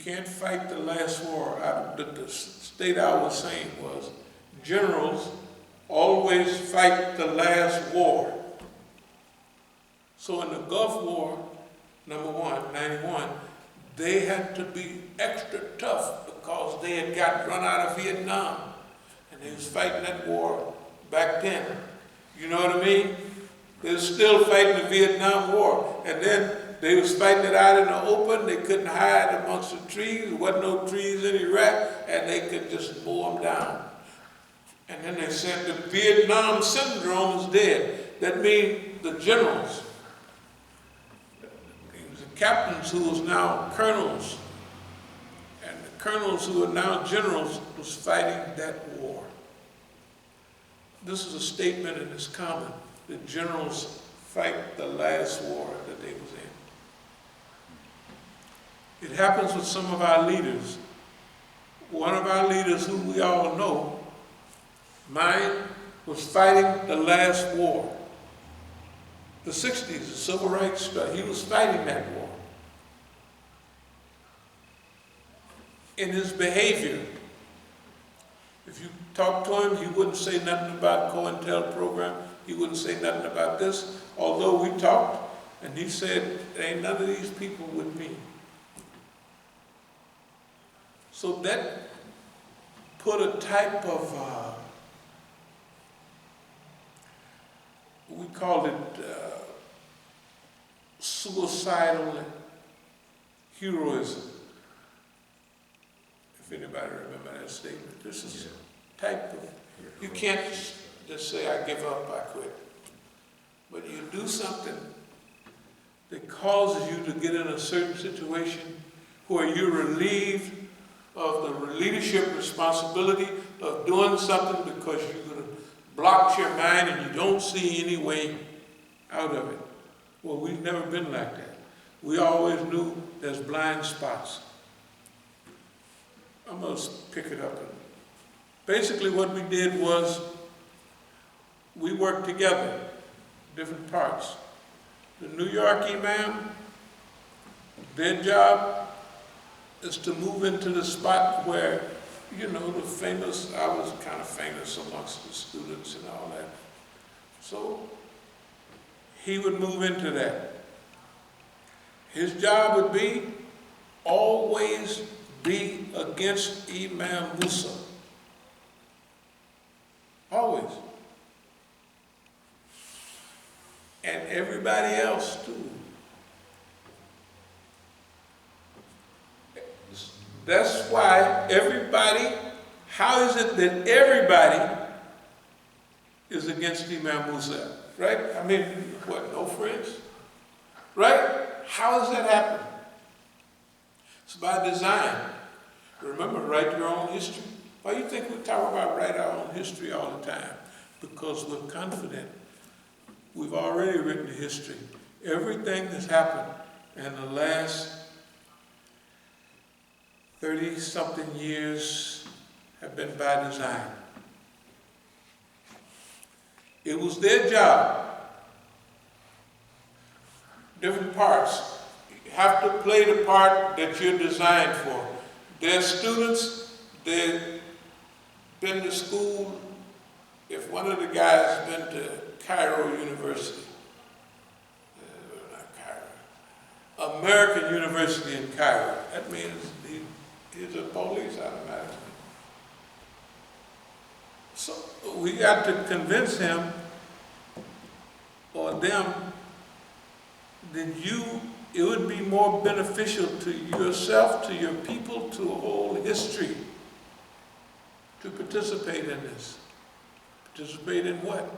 can't fight the last war. The state I was saying was, generals always fight the last war. So in the Gulf War, number one, 91, they had to be extra tough because they had got run out of Vietnam. And they was fighting that war back then. You know what I mean? They were still fighting the Vietnam War. And then they was fighting it out in the open. They couldn't hide amongst the trees. There wasn't no trees in Iraq. And they could just mow them down. And then they said the Vietnam syndrome is dead. That means the generals, the captains who was now colonels, and the colonels who are now generals was fighting that war. This is a statement and it's common. The generals fight the last war that they was in. It happens with some of our leaders. One of our leaders who we all know, mine, was fighting the last war. The 60s, the civil rights struggle, he was fighting that war. In his behavior, if you talk to him, he wouldn't say nothing about COINTEL program. He wouldn't say nothing about this. Although we talked, and he said, there ain't none of these people with me. So that put a type of, we called it suicidal heroism. If anybody remember that statement. This is type of, you can't just say, I give up, I quit. But you do something that causes you to get in a certain situation where you're relieved of the leadership responsibility of doing something because you're going to block your mind and you don't see any way out of it. Well, we've never been like that. We always knew there's blind spots. I'm going to pick it up. Basically what we did was we worked together, different parts. The New York Imam, their job is to move into the spot where, you know, the famous, I was kind of famous amongst the students and all that. So he would move into that. His job would be always be against Imam Musa. Always. And everybody else too. That's why everybody, how is it that everybody is against Imam Musa? Right? I mean, what, no friends? Right? How does that happen? It's by design. Remember, write your own history. Why do you think we talk about write our own history all the time? Because we're confident. We've already written the history. Everything that's happened in the last 30-something years have been by design. It was their job. Different parts. You have to play the part that you're designed for. Their students, they've been to school. If one of the guys been to Cairo University, not Cairo, American University in Cairo, that means he's a police automatically. So we got to convince him or them that it would be more beneficial to yourself, to your people, to a whole history to participate in this. Participate in what?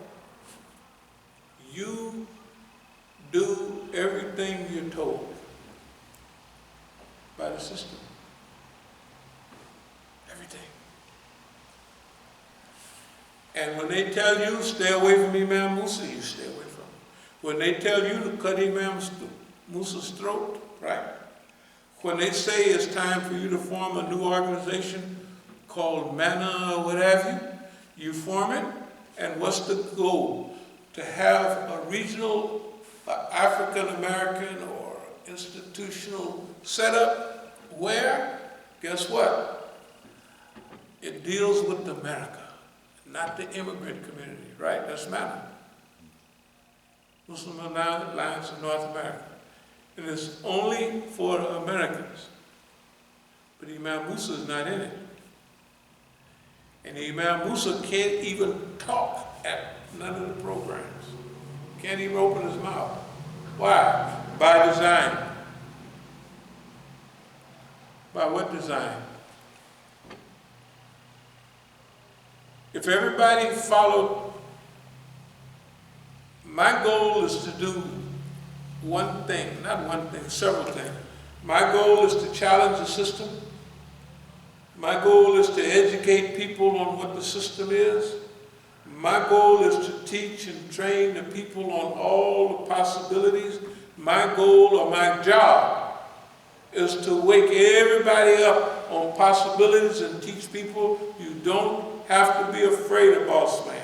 You do everything you're told by the system. Everything. And when they tell you, stay away from Imam Musa, you stay away from him. When they tell you to cut Imam Musa's throat, right? When they say it's time for you to form a new organization called MANA or what have you, you form it, and what's the goal? To have a regional African American or institutional setup where, guess what? It deals with America, not the immigrant community, right? That's matter. Muslim Alliance of North America. And it's only for Americans. But Imam Musa is not in it. And Imam Musa can't even talk at none of the programs. Can't even open his mouth. Why? By design. By what design? If everybody followed, my goal is to do one thing, not one thing, several things. My goal is to challenge the system. My goal is to educate people on what the system is. My goal is to teach and train the people on all the possibilities. My goal or my job is to wake everybody up on possibilities and teach people you don't have to be afraid of boss man.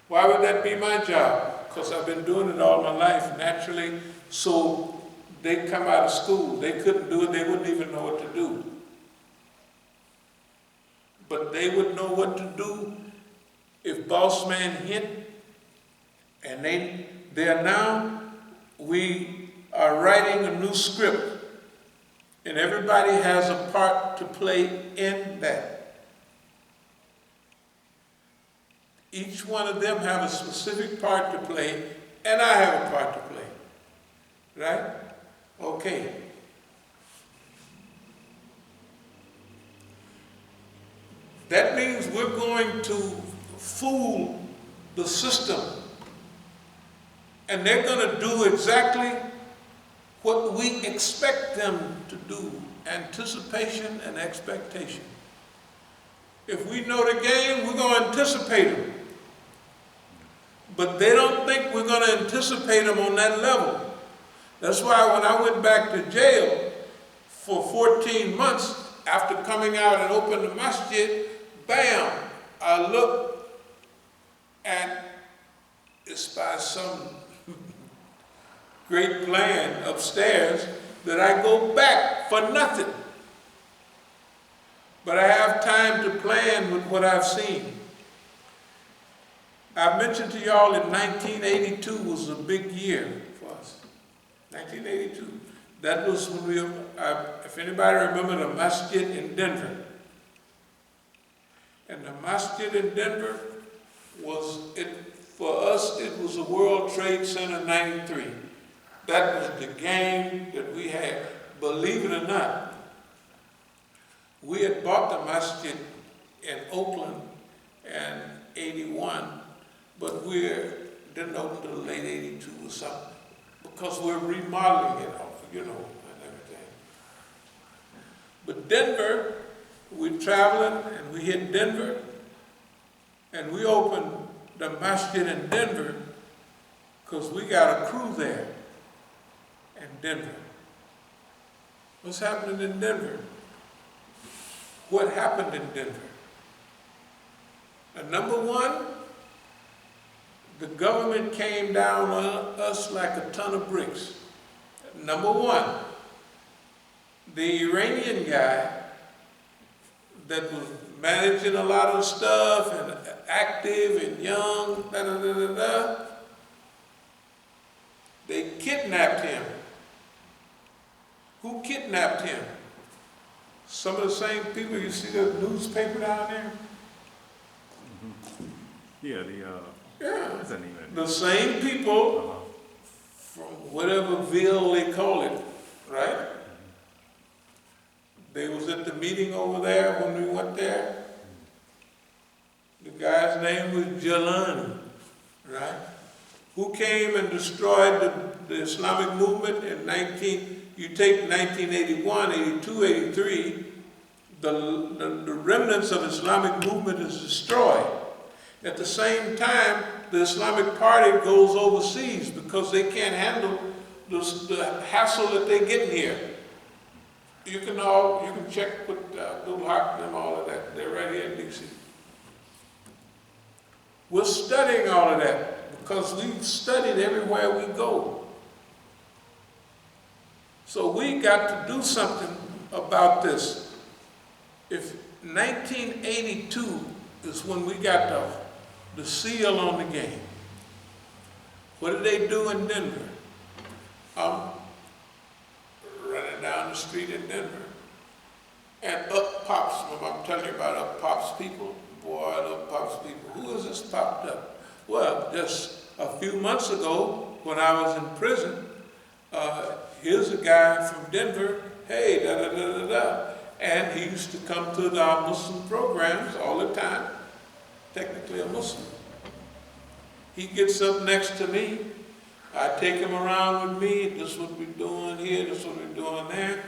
Why would that be my job? Because I've been doing it all my life naturally. So they come out of school, they couldn't do it, they wouldn't even know what to do. But they would know what to do if boss man hit. And we are writing a new script. And everybody has a part to play in that. Each one of them have a specific part to play, and I have a part to play. Right? Okay. That means we're going to fool the system. And they're going to do exactly what we expect them to do. Anticipation and expectation. If we know the game, we're going to anticipate them. But they don't think we're going to anticipate them on that level. That's why when I went back to jail for 14 months after coming out and opening the Masjid, bam, I look and it's by some great plan upstairs that I go back for nothing. But I have time to plan with what I've seen. I mentioned to y'all that 1982 was a big year for us. 1982. That was when if anybody remember the Masjid in Denver. And the Masjid in Denver for us, it was the World Trade Center 93. That was the game that we had. Believe it or not, we had bought the Masjid in Oakland in 81, but we didn't open until late 82 or something, because we're remodeling it, and everything. But Denver, we're traveling, and we hit Denver, and we opened the Masjid in Denver because we got a crew there in Denver. What's happening in Denver? What happened in Denver? Number one, the government came down on us like a ton of bricks. Number one, the Iranian guy that was managing a lot of stuff and active and young, they kidnapped him. Who kidnapped him? Some of the same people, you see the newspaper down there? Yeah, the same people from whatever ville they call it, right? They was at the meeting over there when we went there. The guy's name was Jalani, right? Who came and destroyed the Islamic movement in 1981, 82, 83, the remnants of Islamic movement is destroyed. At the same time, the Islamic Party goes overseas because they can't handle the hassle that they get here. You can check with Abdul Haq and all of that. They're right here in D.C. We're studying all of that because we've studied everywhere we go. So we got to do something about this. If 1982 is when we got the seal on the game, what did they do in Denver? I'm running down the street in Denver, and up pops, I'm telling you about up pops people, boy, up pops people. Who is this popped up? Well, just a few months ago, when I was in prison, here's a guy from Denver, hey, da-da-da-da-da. And he used to come to our Muslim programs all the time, technically a Muslim. He gets up next to me. I take him around with me. This is what we're doing here, this is what we're doing there.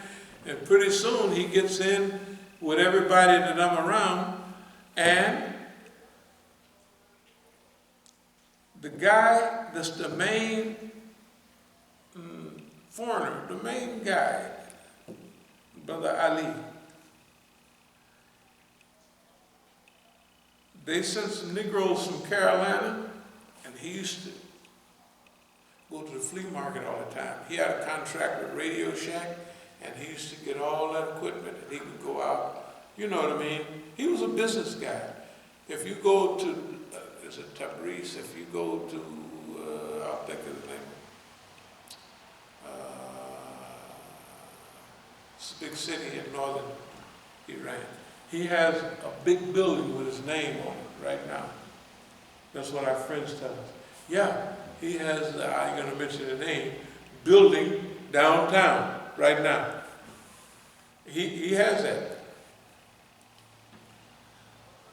And pretty soon he gets in with everybody that I'm around, and the guy that's the main foreigner, the main guy, Brother Ali, they sent some Negroes from Carolina, and he used to go to the flea market all the time. He had a contract with Radio Shack, and he used to get all that equipment, and he could go out. You know what I mean? He was a business guy. If you go to, is it Tabriz? If you go to, I'll think of the name. It's a big city in northern Iran. He has a big building with his name on it right now. That's what our friends tell us. Yeah, he has, I ain't gonna mention the name, building downtown right now. He has that.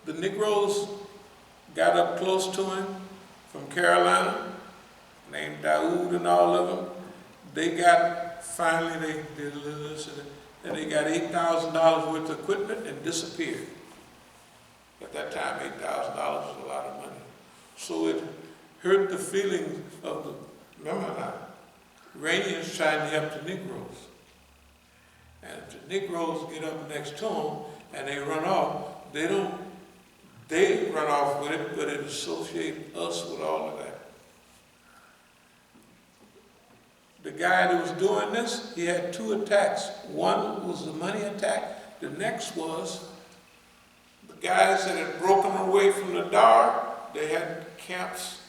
The Negroes got up close to him from Carolina, named Daoud and all of them. They got, finally they did this and they got $8,000 worth of equipment and disappeared. At that time, $8,000 was a lot of money. So it hurt the feelings of the, remember now, Iranians trying to help the Negroes. And if the Negroes get up next to them and they run off, they run off with it, but it associates us with all of that. The guy that was doing this, he had two attacks. One was the money attack. The next was the guys that had broken away from the Dar. They had camps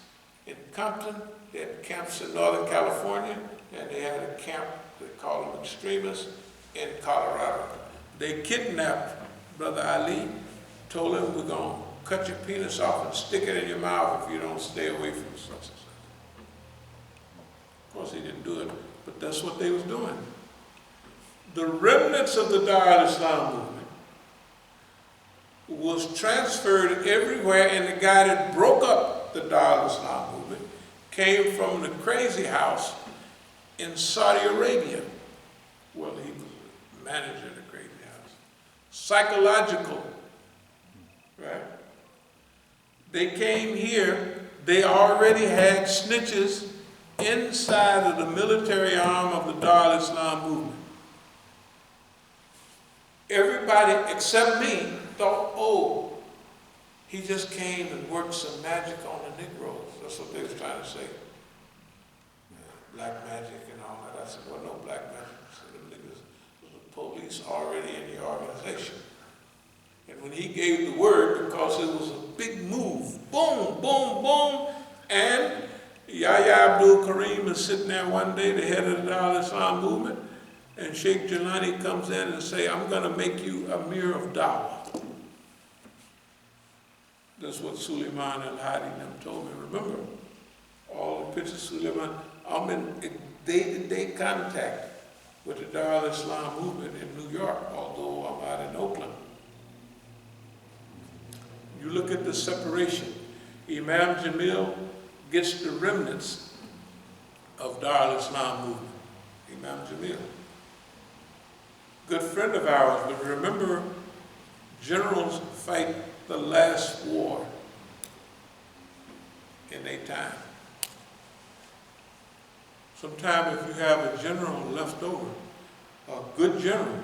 in Compton, they had camps in Northern California, and they had a camp, they call them extremists, in Colorado. They kidnapped Brother Ali, told him, we're going to cut your penis off and stick it in your mouth if you don't stay away from such and such. Of course, he didn't do it, but that's what they was doing. The remnants of the Dar al-Islam movement was transferred everywhere, and the guy that broke up the Dar al-Islam movement came from the crazy house in Saudi Arabia. Well, he was the manager of the crazy house. Psychological, right? They came here, they already had snitches inside of the military arm of the Dar al-Islam movement. Everybody except me thought, oh, he just came and worked some magic on the Negroes. That's what they was trying to say. Black magic and all that. I said, well, no black magic. The niggas was the police already in the organization. And when he gave the word, because it was a big move, boom, boom, boom, and Yahya Abdul Karim is sitting there one day, the head of the Dar al-Islam movement, and Sheikh Jelani comes in and say, I'm going to make you Amir of Dawah. That's what Suleiman al-Hadi and them told me. Remember, all the pictures of Suleiman, I'm in day-to-day contact with the Dar al-Islam movement in New York, although I'm out in Oakland. You look at the separation. Imam Jamil gets the remnants of Dar al-Islam movement. Imam Jamil. Good friend of ours, but remember, generals fight the last war in their time. Sometimes if you have a general left over, a good general,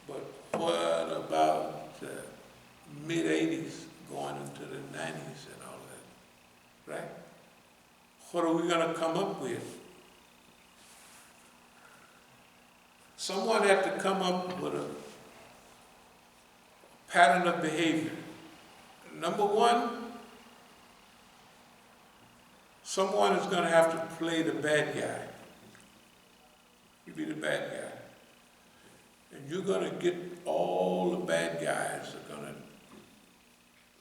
but what about the mid-80s going into the 90s and all that, right? What are we going to come up with? someone had to come up with a pattern of behavior. Number one, someone is going to have to play the bad guy. You be the bad guy. And you're going to get all the bad guys are going to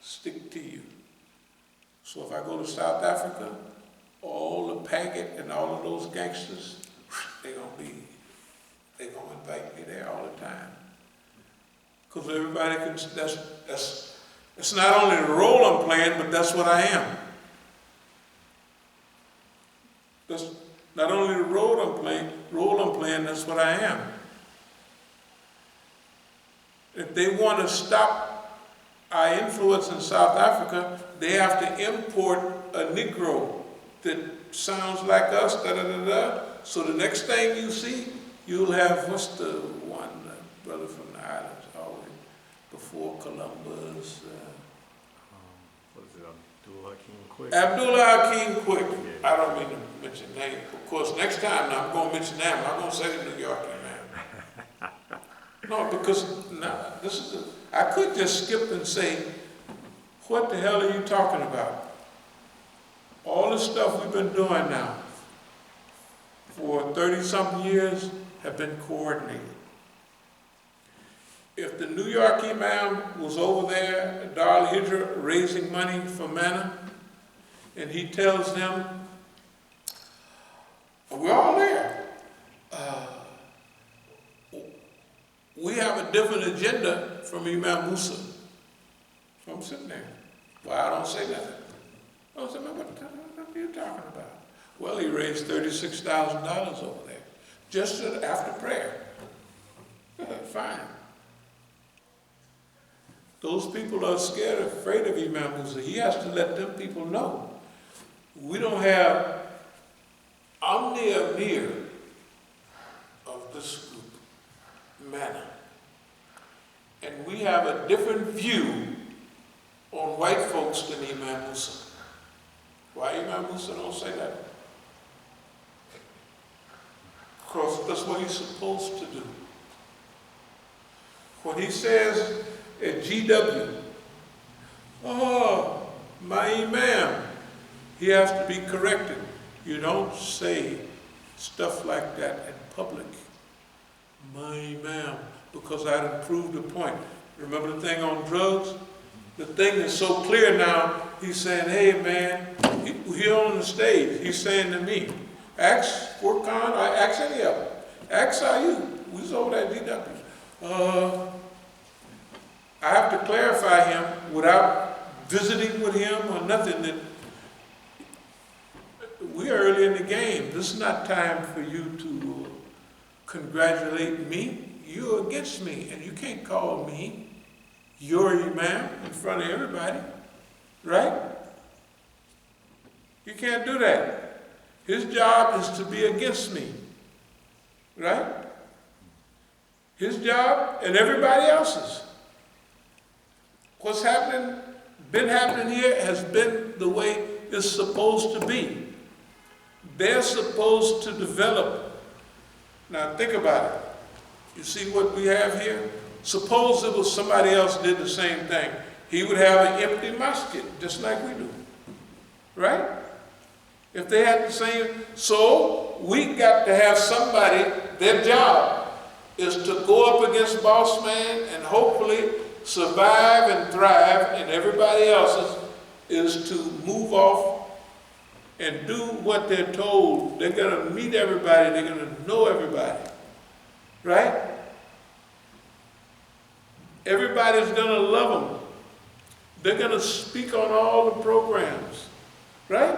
stick to you. So if I go to South Africa, all the Paget and all of those gangsters, they're going to invite me there all the time. Because everybody can, it's not only the role I'm playing, but that's what I am. That's not only the role I'm playing, that's what I am. If they want to stop our influence in South Africa, they have to import a Negro that sounds like us, So the next thing you see, you'll have, what's the one brother from the islands, always, before Columbus? What is it, Abdullah King Quick? Abdullah Hakeem Quick. Yeah. I don't mean to mention names. Of course, next time now, I'm going to mention them. I'm going to say the New Yorker, man. No, because I could just skip and say, what the hell are you talking about? All the stuff we've been doing now for 30-something years have been coordinated. If the New York Imam was over there at Dar al-Hijra raising money for Manna, and he tells them, we're all there. We have a different agenda from Imam Musa. So I'm sitting there. Well, I don't say nothing. I said, man, what are you talking about? Well, he raised $36,000 over there, just after prayer. Fine. Those people are scared, afraid of Imam Musa. He has to let them people know. We don't have, I'm the Amir of this group, Manna. And we have a different view on white folks than Imam Musa. Why Imam Musa don't say that? Because that's what he's supposed to do. When he says at GW, oh, my Imam, he has to be corrected. You don't say stuff like that in public. My Imam, because I done proved the point. Remember the thing on drugs? The thing is so clear now, he's saying, hey man, here on the stage, he's saying to me, ask Furkan, ask any of them, ask IU, we was over at GW. I have to clarify him without visiting with him or nothing that we're early in the game. This is not time for you to congratulate me. You're against me, and you can't call me your Imam in front of everybody, right? You can't do that. His job is to be against me, right? His job and everybody else's. What's been happening here has been the way it's supposed to be. They're supposed to develop. Now think about it. You see what we have here? Suppose it was somebody else did the same thing. He would have an empty masjid, just like we do. Right? If they had the same, so we got to have somebody, their job is to go up against boss man and hopefully survive and thrive, and everybody else's is to move off and do what they're told. They're going to meet everybody, they're going to know everybody. Right? Everybody's going to love them. They're going to speak on all the programs. Right?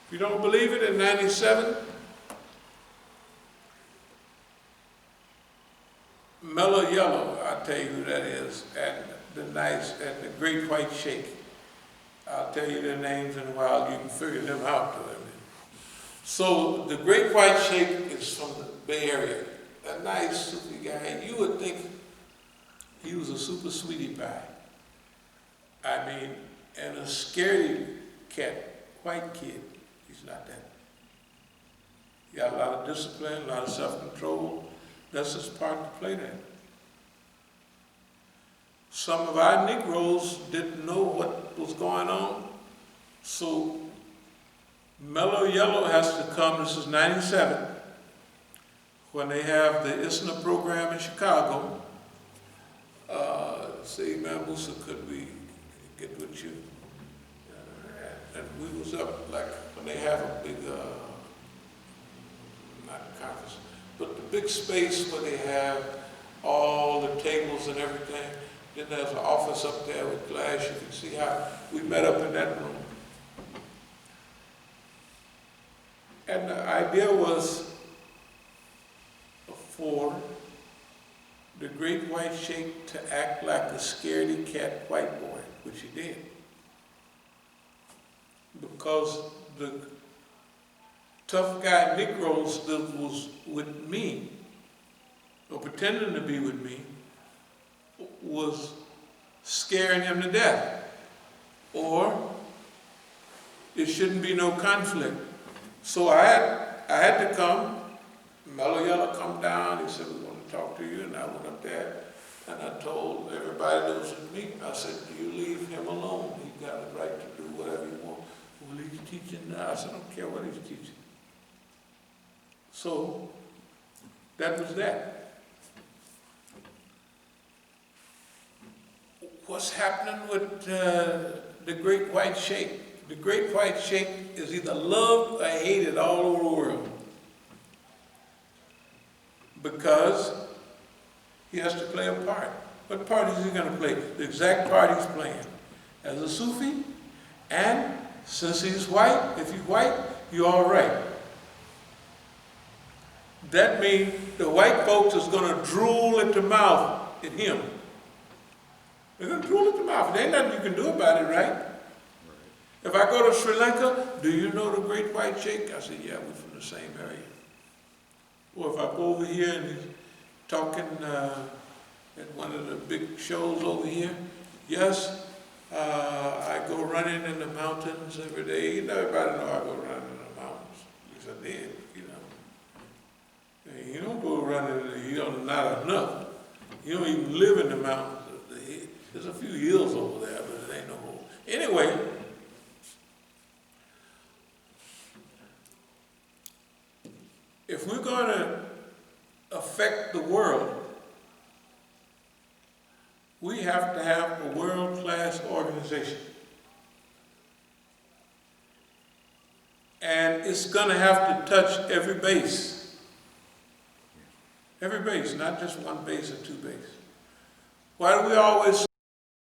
If you don't believe it, in 97, Mellow Yellow, I'll tell you who that is, and the Great White Sheikh. I'll tell you their names in a while, you can figure them out. So the Great White Sheikh is from the Bay Area, a nice Sufi guy. You would think he was a super sweetie pie. I mean, and a scaredy cat, white kid. He's not that. You got a lot of discipline, a lot of self-control. That's just part to play that. Some of our Negroes didn't know what was going on, so Mellow Yellow has to come. This is 97, when they have the ISNA program in Chicago. Say, Imam Musa, could we get with you? And we was up, like, when they have a big, not conference, but the big space where they have all the tables and everything. Then there's an office up there with glass. You can see how we met up in that room. And the idea was for the great white sheikh to act like a scaredy cat white boy, which he did. Because the tough guy Negroes that was with me, or pretending to be with me, was scaring him to death. Or there shouldn't be no conflict. So I had to come. Mellow Yellow come down. He said, we want to talk to you. And I went up there and I told everybody that was with me, I said, you leave him alone. He got the right to do whatever he wants. Well, he's teaching now. I said, I don't care what he's teaching. So that was that. What's happening with the great white sheikh? The great white sheikh is either loved or hated all over the world, because he has to play a part. What part is he going to play? The exact part he's playing as a Sufi. And since he's white, if he's white, you're all right. That means the white folks is going to drool at the mouth at him. They're going to drool at the mouth. There ain't nothing you can do about it, right? If I go to Sri Lanka, do you know the great white sheikh? I said, yeah, we're from the same area. Or if I go over here and he's talking at one of the big shows over here, yes, I go running in the mountains every day. You know, everybody know I go running in the mountains. At least I did, you know. And you don't go running, you don't, not enough. You don't even live in the mountains. There's a few hills over there, but it ain't no whole. Anyway, if we're going to affect the world, we have to have a world-class organization. And it's going to have to touch every base. Every base, not just one base or two bases. Why do we always